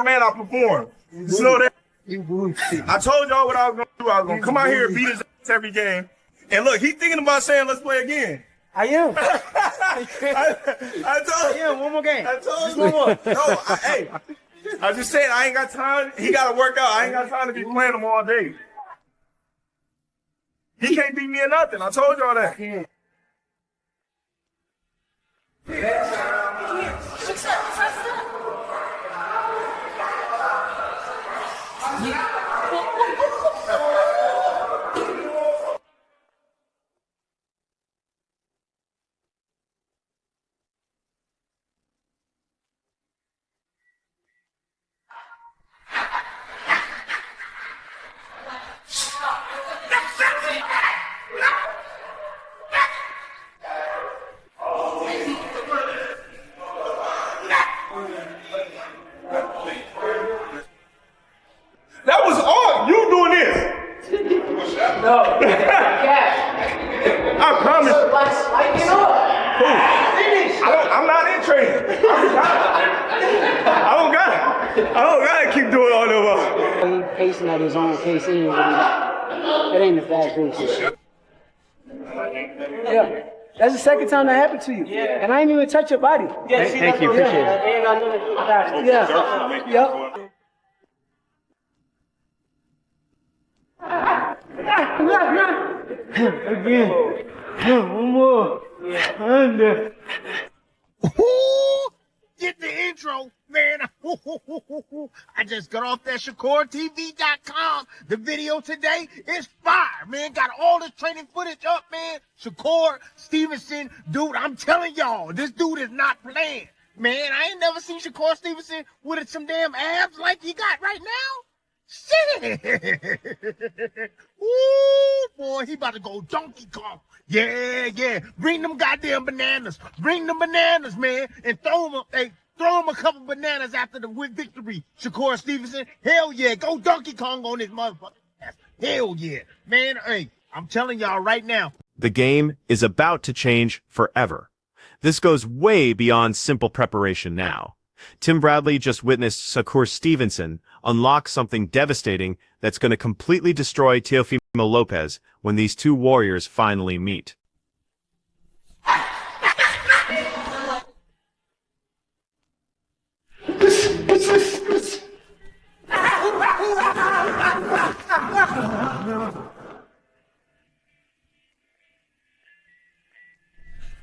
man, I perform. You know that? I told y'all what I was gonna do. I was gonna come out here and beat his ass every game. And look, he's thinking about saying, let's play again. I am. I told I am. One more game. I told Just one more. No, hey, I just said I ain't got time. He got to work out. I ain't got time to be playing him all day. He can't beat me in nothing. I told y'all that. That was all you doing this. No. I promise. Lighten up. Finish. I'm not in training. I don't got to keep doing all that. He's pacing at his own pace. He ain't really, that ain't a fast pace. Yeah. That's the second time that happened to you. Yeah. And I ain't even touch your body. Yeah, thank you. Appreciate it. Yeah. Yep. Again. One more. Under. Get the intro, man. I just got off that ShakurTV.com. The video today is fire, man. Got all this training footage up, man. Shakur, Stevenson, dude, I'm telling y'all, this dude is not playing. Man, I ain't never seen Shakur Stevenson with some damn abs like he got right now. Shit. Ooh, boy, he about to go Donkey Kong. Yeah. Bring them goddamn bananas. Bring them bananas, man, and throw them a couple bananas after the victory. Shakur Stevenson, hell yeah, go Donkey Kong on this motherfucker. Hell yeah, man. Hey, I'm telling y'all right now. The game is about to change forever. This goes way beyond simple preparation now. Tim Bradley just witnessed Shakur Stevenson unlock something devastating that's going to completely destroy Teofimo Lopez when these two warriors finally meet.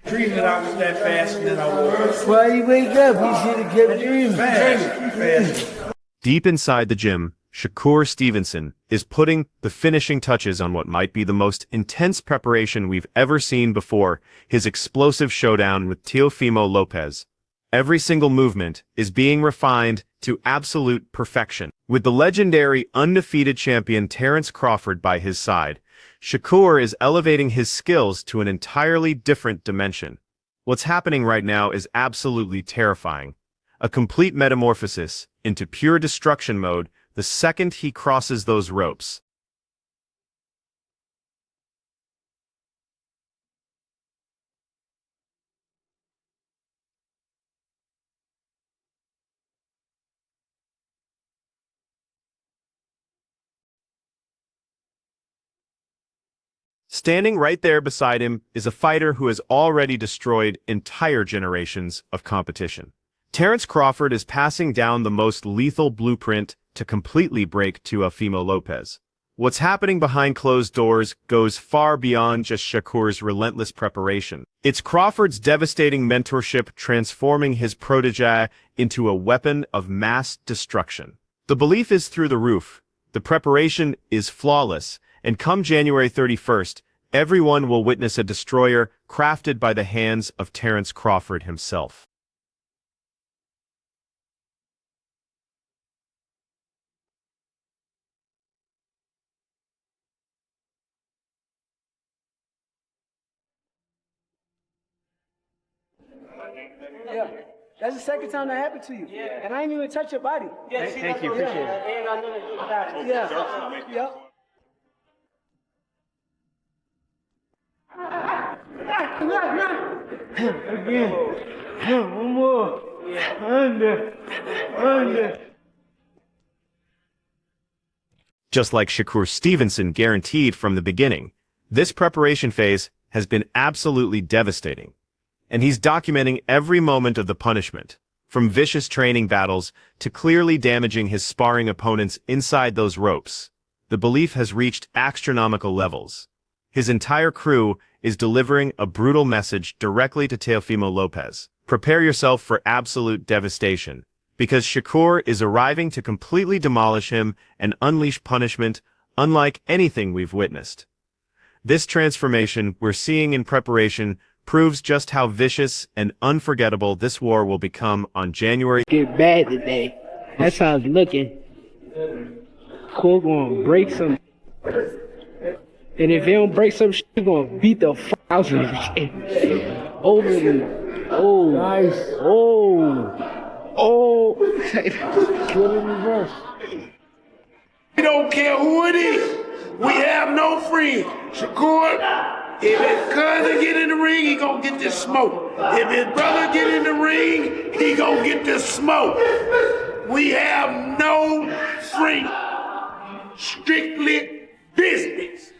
Dreaming I was that fast and then I was. Why you wake up? You should have kept dreaming. Fast. Deep inside the gym, Shakur Stevenson is putting the finishing touches on what might be the most intense preparation we've ever seen before, his explosive showdown with Teofimo Lopez. Every single movement is being refined to absolute perfection. With the legendary undefeated champion Terence Crawford by his side, Shakur is elevating his skills to an entirely different dimension. What's happening right now is absolutely terrifying. A complete metamorphosis into pure destruction mode the second he crosses those ropes. Standing right there beside him is a fighter who has already destroyed entire generations of competition. Terence Crawford is passing down the most lethal blueprint to completely break Teofimo Lopez. What's happening behind closed doors goes far beyond just Shakur's relentless preparation. It's Crawford's devastating mentorship transforming his protege into a weapon of mass destruction. The belief is through the roof, the preparation is flawless, and come January 31st, everyone will witness a destroyer crafted by the hands of Terence Crawford himself. Yeah. That's the second time that happened to you. Yeah. And I ain't even touch your body. Yeah, thank you. Appreciate it. Yeah. Again. One more. Under. Just like Shakur Stevenson guaranteed from the beginning, this preparation phase has been absolutely devastating. And he's documenting every moment of the punishment, from vicious training battles to clearly damaging his sparring opponents inside those ropes. The belief has reached astronomical levels. His entire crew is delivering a brutal message directly to Teofimo Lopez. Prepare yourself for absolute devastation, because Shakur is arriving to completely demolish him and unleash punishment unlike anything we've witnessed. This transformation we're seeing in preparation proves just how vicious and unforgettable this war will become on January. Get bad today. That's how it's looking. Shakur gonna break some. And if he don't break some shit, he's gonna beat the fuck out of him. Over the. Oh. Nice. Oh. Kill in reverse. We don't care who it is. We have no friends. Shakur, if his cousin get in the ring, he gonna get this smoke. If his brother get in the ring, he gonna get this smoke. We have no friends. Strictly business.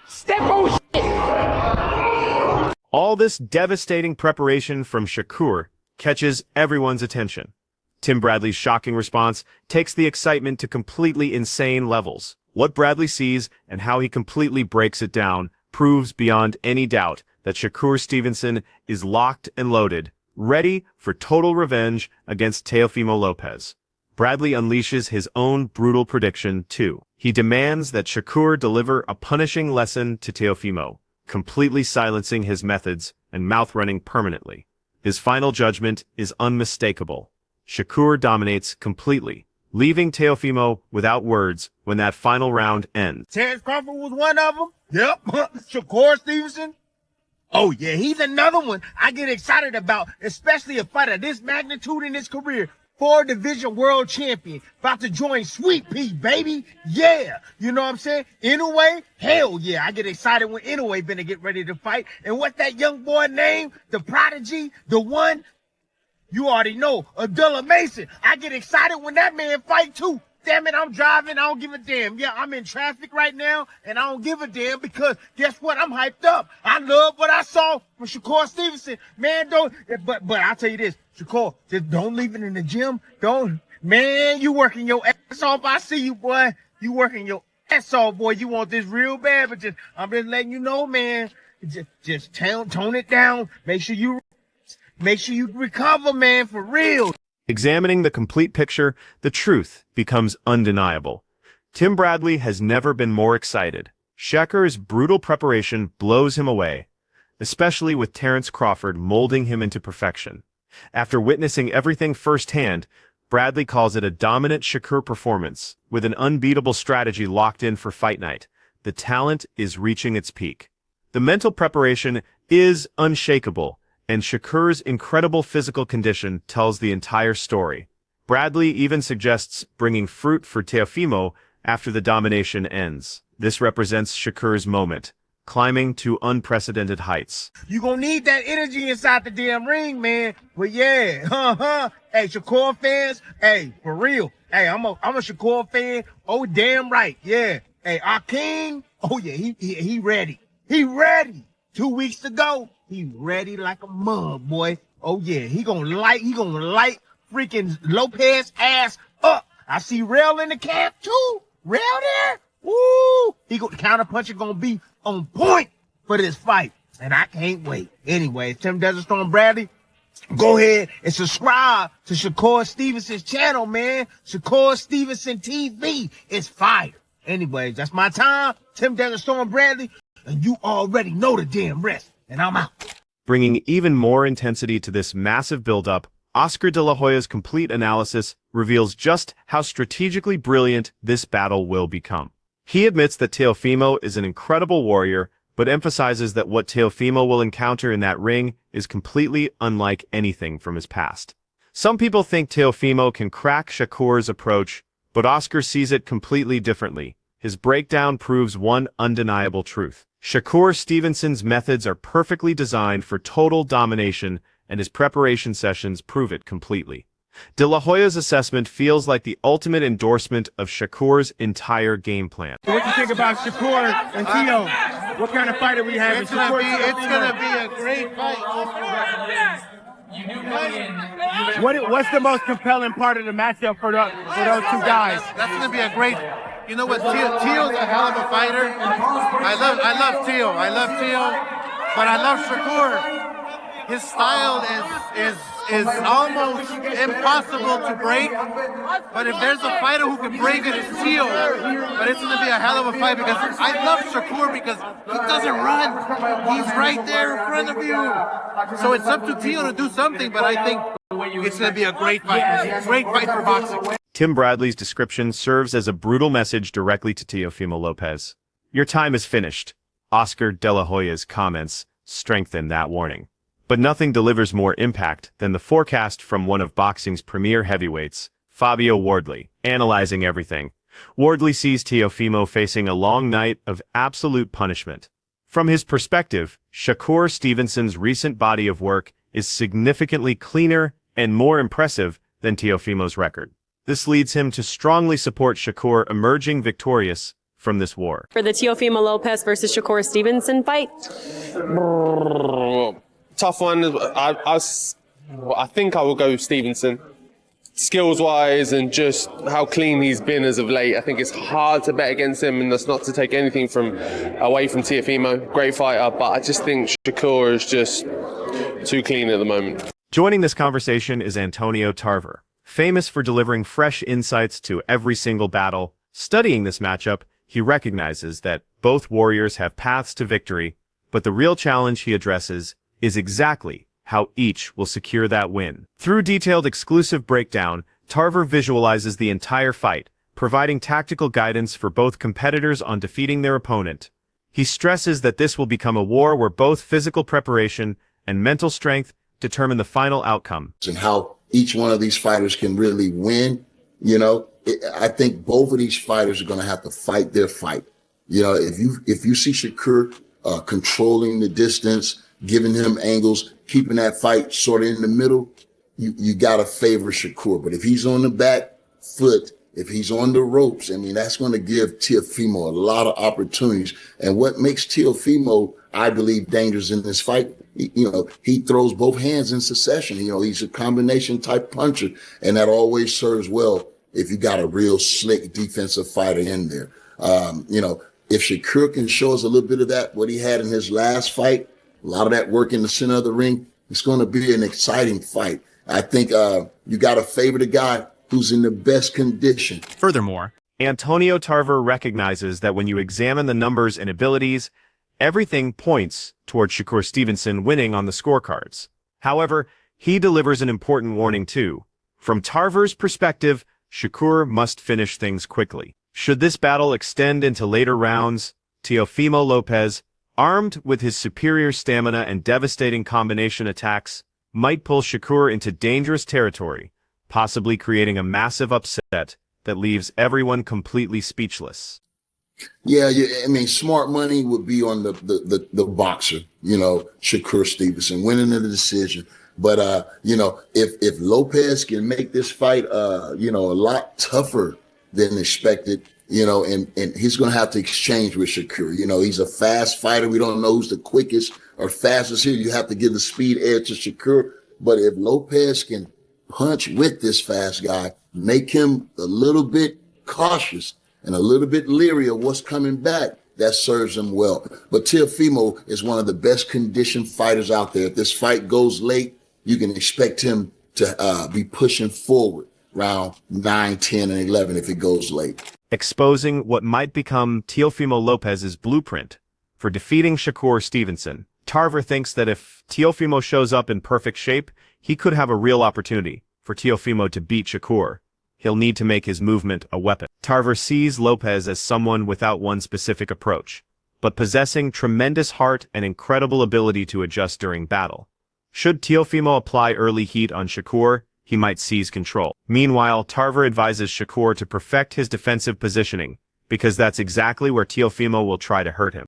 Step on shit. All this devastating preparation from Shakur catches everyone's attention. Tim Bradley's shocking response takes the excitement to completely insane levels. What Bradley sees and how he completely breaks it down proves beyond any doubt that Shakur Stevenson is locked and loaded, ready for total revenge against Teofimo Lopez. Bradley unleashes his own brutal prediction, too. He demands that Shakur deliver a punishing lesson to Teofimo, completely silencing his methods and mouth-running permanently. His final judgment is unmistakable. Shakur dominates completely, leaving Teofimo without words when that final round ends. Terrence Crawford was one of them. Yep. Shakur Stevenson. Oh, yeah, he's another one I get excited about, especially a fighter this magnitude in his career. 4-division world champion, about to join Sweet Pea, baby. Yeah. You know what I'm saying? Inoue, hell yeah. I get excited when Inoue been to get ready to fight. And what that young boy named, the prodigy, the one, you already know, Abdullah Mason. I get excited when that man fight too. Damn it, I'm driving, I don't give a damn. Yeah, I'm in traffic right now, and I don't give a damn because guess what? I'm hyped up. I love what I saw from Shakur Stevenson. Man, but I'll tell you this, Shakur, just don't leave it in the gym. Man, you working your ass off. I see you, boy. You working your ass off, boy. You want this real bad, but I'm just letting you know, man. Just tone it down. Make sure you recover, man, for real. Examining the complete picture, the truth becomes undeniable. Tim Bradley has never been more excited. Shakur's brutal preparation blows him away, especially with Terrence Crawford molding him into perfection. After witnessing everything firsthand, Bradley calls it a dominant Shakur performance, with an unbeatable strategy locked in for fight night. The talent is reaching its peak. The mental preparation is unshakable, and Shakur's incredible physical condition tells the entire story. Bradley even suggests bringing fruit for Teofimo after the domination ends. This represents Shakur's moment, climbing to unprecedented heights. You gonna need that energy inside the damn ring, man. But yeah, Hey, Shakur fans, hey, for real. Hey, I'm a Shakur fan. Oh, damn right, yeah. Hey, our king, oh yeah, he ready. He ready. 2 weeks to go. He ready like a mug, boy. Oh yeah, he gonna light freaking Lopez ass up. I see Rail in the camp too. Rail there? Woo! The counterpuncher gonna be on point for this fight. And I can't wait. Anyway, Tim Desert Storm Bradley, go ahead and subscribe to Shakur Stevenson's channel, man. Shakur Stevenson TV. It's fire. Anyways, that's my time. Tim Desert Storm Bradley. And you already know the damn rest. And I'm out. Bringing even more intensity to this massive buildup, Oscar De La Hoya's complete analysis reveals just how strategically brilliant this battle will become. He admits that Teofimo is an incredible warrior, but emphasizes that what Teofimo will encounter in that ring is completely unlike anything from his past. Some people think Teofimo can crack Shakur's approach, but Oscar sees it completely differently. His breakdown proves one undeniable truth. Shakur Stevenson's methods are perfectly designed for total domination, and his preparation sessions prove it completely. De La Hoya's assessment feels like the ultimate endorsement of Shakur's entire game plan. What do you think about Shakur and Tio? What kind of fight are we having? It's gonna be a great fight. What's the most compelling part of the matchup for those two guys? That's gonna be a great. You know what? Teo's a hell of a fighter. I love Teo. But I love Shakur. His style is almost impossible to break. But if there's a fighter who can break it, it's Teo. But it's going to be a hell of a fight because I love Shakur because he doesn't run. He's right there in front of you. So it's up to Teo to do something, but I think it's going to be a great fight. Great fight for boxing. Tim Bradley's description serves as a brutal message directly to Teofimo Lopez. Your time is finished. Oscar De La Hoya's comments strengthen that warning. But nothing delivers more impact than the forecast from one of boxing's premier heavyweights, Fabio Wardley, analyzing everything. Wardley sees Teofimo facing a long night of absolute punishment. From his perspective, Shakur Stevenson's recent body of work is significantly cleaner and more impressive than Teofimo's record. This leads him to strongly support Shakur emerging victorious from this war. For the Teofimo Lopez versus Shakur Stevenson fight? Tough one. I think I will go Stevenson. Skills-wise and just how clean he's been as of late, I think it's hard to bet against him, and that's not to take anything away from Teofimo. Great fighter, but I just think Shakur is just too clean at the moment. Joining this conversation is Antonio Tarver, famous for delivering fresh insights to every single battle. Studying this matchup, he recognizes that both warriors have paths to victory, but the real challenge he addresses is exactly how each will secure that win. Through detailed exclusive breakdown, Tarver visualizes the entire fight, providing tactical guidance for both competitors on defeating their opponent. He stresses that this will become a war where both physical preparation and mental strength determine the final outcome. And how each one of these fighters can really win, I think both of these fighters are going to have to fight their fight. If you see Shakur controlling the distance, giving him angles, keeping that fight sort of in the middle, you got to favor Shakur. But if he's on the back foot, if he's on the ropes, that's going to give Teofimo a lot of opportunities. And what makes Teofimo, I believe, dangerous in this fight, he throws both hands in succession. He's a combination type puncher, and that always serves well if you got a real slick defensive fighter in there. If Shakur can show us a little bit of that, what he had in his last fight, a lot of that work in the center of the ring, it's going to be an exciting fight. I think you got to favor the guy who's in the best condition. Furthermore, Antonio Tarver recognizes that when you examine the numbers and abilities, everything points toward Shakur Stevenson winning on the scorecards. However, he delivers an important warning too. From Tarver's perspective, Shakur must finish things quickly. Should this battle extend into later rounds, Teofimo Lopez, armed with his superior stamina and devastating combination attacks, might pull Shakur into dangerous territory, possibly creating a massive upset that leaves everyone completely speechless. Yeah, smart money would be on the boxer, Shakur Stevenson, winning the decision. But, if Lopez can make this fight, a lot tougher than expected, and he's going to have to exchange with Shakur. He's a fast fighter. We don't know who's the quickest or fastest here. You have to give the speed edge to Shakur. But if Lopez can punch with this fast guy, make him a little bit cautious and a little bit leery of what's coming back, that serves him well. But Teofimo is one of the best conditioned fighters out there. If this fight goes late, you can expect him to be pushing forward round 9, 10, and 11 if it goes late. Exposing what might become Teofimo Lopez's blueprint for defeating Shakur Stevenson, Tarver thinks that if Teofimo shows up in perfect shape, he could have a real opportunity for Teofimo to beat Shakur. He'll need to make his movement a weapon. Tarver sees Lopez as someone without one specific approach, but possessing tremendous heart and incredible ability to adjust during battle. Should Teofimo apply early heat on Shakur, he might seize control. Meanwhile, Tarver advises Shakur to perfect his defensive positioning, because that's exactly where Teofimo will try to hurt him.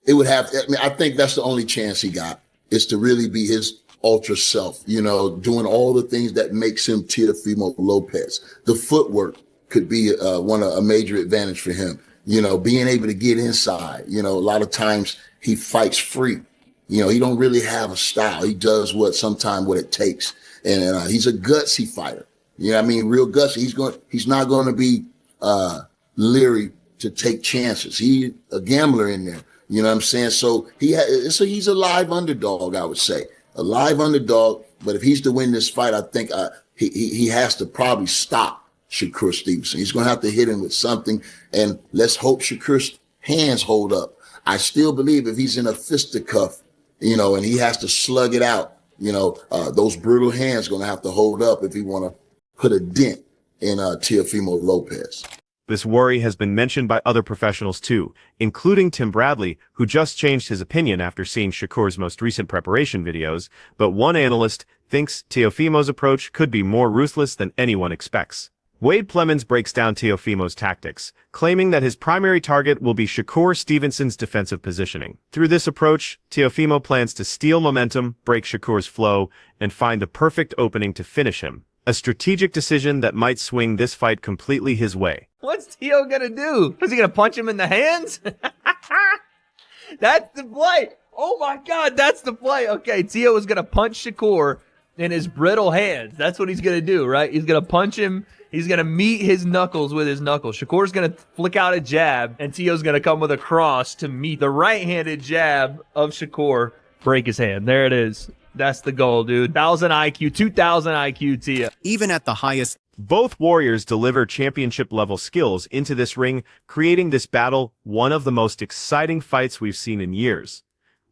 It would have, I think that's the only chance he got, is to really be his ultra self, doing all the things that makes him Teofimo Lopez. The footwork could be a major advantage for him. Being able to get inside. A lot of times he fights free. He don't really have a style. He does what it takes. And he's a gutsy fighter. Real gutsy. He's not going to be leery to take chances. He's a gambler in there. You know what I'm saying? So he's a live underdog, I would say. A live underdog. But if he's to win this fight, I think he has to probably stop Shakur Stevenson. He's going to have to hit him with something. And let's hope Shakur's hands hold up. I still believe if he's in a fisticuff, and he has to slug it out, those brutal hands going to have to hold up if he want to put a dent in Teofimo Lopez. This worry has been mentioned by other professionals too, including Tim Bradley, who just changed his opinion after seeing Shakur's most recent preparation videos, but one analyst thinks Teofimo's approach could be more ruthless than anyone expects. Wade Plemons breaks down Teofimo's tactics, claiming that his primary target will be Shakur Stevenson's defensive positioning. Through this approach, Teofimo plans to steal momentum, break Shakur's flow, and find the perfect opening to finish him. A strategic decision that might swing this fight completely his way. What's Teo gonna do? Is he gonna punch him in the hands? That's the play. Oh my God, that's the play. Okay, Teo is gonna punch Shakur in his brittle hands. That's what he's gonna do, right? He's gonna punch him. He's gonna meet his knuckles with his knuckles. Shakur's gonna flick out a jab, and Teo's gonna come with a cross to meet the right-handed jab of Shakur. Break his hand. There it is. That's the goal, dude. 1,000 IQ, 2,000 IQ, Teo. Even at the highest, both warriors deliver championship-level skills into this ring, creating this battle one of the most exciting fights we've seen in years.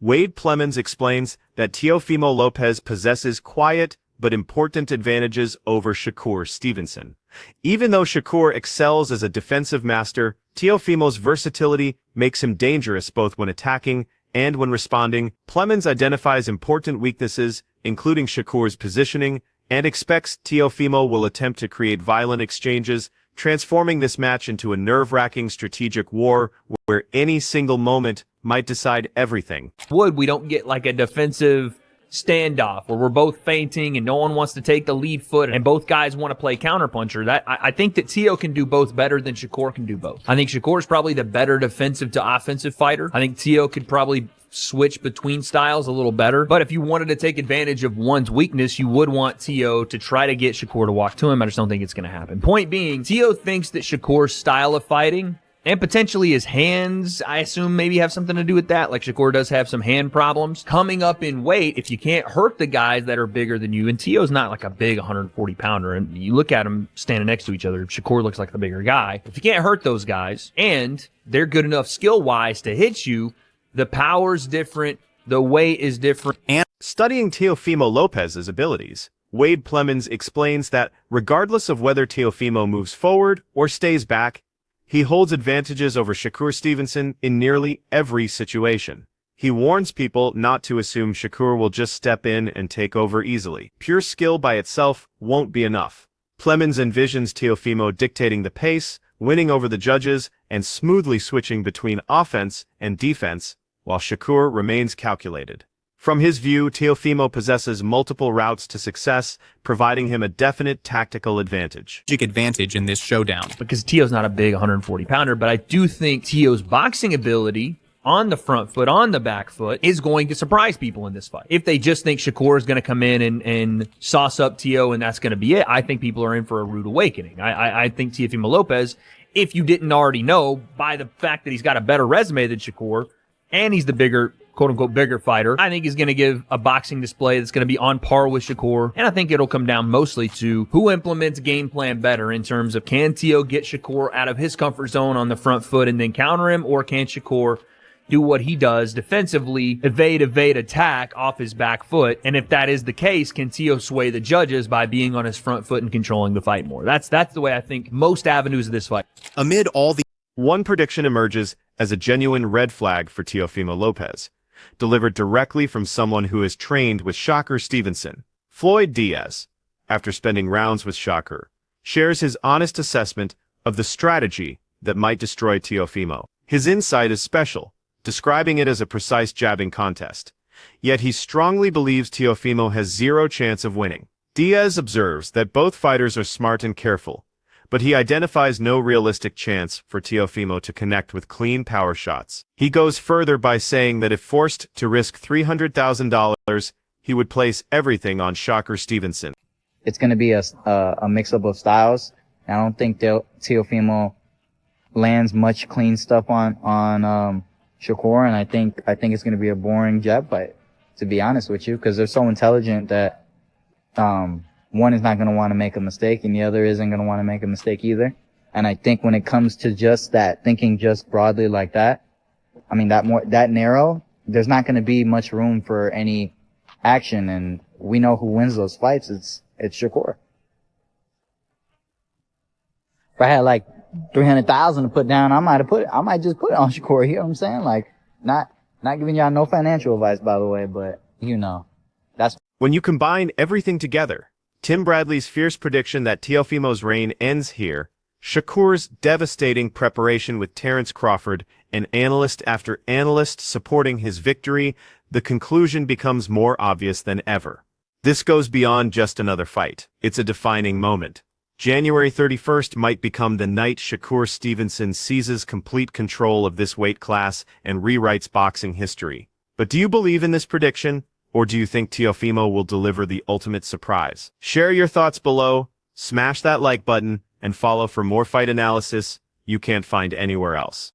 Wade Plemons explains that Teofimo Lopez possesses quiet but important advantages over Shakur Stevenson. Even though Shakur excels as a defensive master, Teofimo's versatility makes him dangerous both when attacking and when responding. Plemons identifies important weaknesses, including Shakur's positioning, and expects Teofimo will attempt to create violent exchanges, transforming this match into a nerve-wracking strategic war where any single moment might decide everything. We don't get like a defensive standoff where we're both feinting and no one wants to take the lead foot and both guys want to play counterpuncher. I think that Teo can do both better than Shakur can do both. I think Shakur is probably the better defensive to offensive fighter. I think Teo could probably switch between styles a little better. But if you wanted to take advantage of one's weakness, you would want Teo to try to get Shakur to walk to him. I just don't think it's going to happen. Point being, Teo thinks that Shakur's style of fighting and potentially his hands, I assume, maybe have something to do with that. Like Shakur does have some hand problems. Coming up in weight, if you can't hurt the guys that are bigger than you, and Teo's not like a big 140-pounder, and you look at them standing next to each other, Shakur looks like the bigger guy. If you can't hurt those guys, and they're good enough skill-wise to hit you, the power's different, the weight is different. And studying Teofimo Lopez's abilities, Wade Plemons explains that regardless of whether Teofimo moves forward or stays back, he holds advantages over Shakur Stevenson in nearly every situation. He warns people not to assume Shakur will just step in and take over easily. Pure skill by itself won't be enough. Plemons envisions Teofimo dictating the pace, winning over the judges, and smoothly switching between offense and defense, while Shakur remains calculated. From his view, Teofimo possesses multiple routes to success, providing him a definite tactical advantage. Advantage in this showdown. Because Teo's not a big 140-pounder, but I do think Teo's boxing ability on the front foot, on the back foot, is going to surprise people in this fight. If they just think Shakur is going to come in and sauce up Teo and that's going to be it, I think people are in for a rude awakening. I think Teofimo Lopez, if you didn't already know, by the fact that he's got a better resume than Shakur, and he's the bigger, quote-unquote, bigger fighter, I think he's going to give a boxing display that's going to be on par with Shakur. And I think it'll come down mostly to who implements game plan better in terms of can Teo get Shakur out of his comfort zone on the front foot and then counter him, or can Shakur do what he does defensively, evade, attack off his back foot. And if that is the case, can Teo sway the judges by being on his front foot and controlling the fight more? That's the way I think most avenues of this fight. Amid all the... One prediction emerges as a genuine red flag for Teofimo Lopez, delivered directly from someone who is trained with Shakur Stevenson. Floyd Diaz, after spending rounds with Shakur, shares his honest assessment of the strategy that might destroy Teofimo. His insight is special, describing it as a precise jabbing contest. Yet he strongly believes Teofimo has zero chance of winning. Diaz observes that both fighters are smart and careful, but he identifies no realistic chance for Teofimo to connect with clean power shots. He goes further by saying that if forced to risk $300,000, he would place everything on Shakur Stevenson. It's going to be a mix-up of styles. I don't think Teofimo lands much clean stuff on Shakur, and I think it's going to be a boring jab fight, to be honest with you, because they're so intelligent that one is not going to want to make a mistake, and the other isn't going to want to make a mistake either. And I think when it comes to just that, thinking just broadly like that, I mean, that narrow, there's not going to be much room for any action, and we know who wins those fights. It's Shakur. If I had like 300,000 to put down, I might just put it on Shakur. You know what I'm saying? Like, not giving y'all no financial advice, by the way, but that's. When you combine everything together, Tim Bradley's fierce prediction that Teofimo's reign ends here, Shakur's devastating preparation with Terence Crawford, and analyst after analyst supporting his victory, the conclusion becomes more obvious than ever. This goes beyond just another fight. It's a defining moment. January 31st might become the night Shakur Stevenson seizes complete control of this weight class and rewrites boxing history. But do you believe in this prediction? Or do you think Teofimo will deliver the ultimate surprise? Share your thoughts below, smash that like button, and follow for more fight analysis you can't find anywhere else.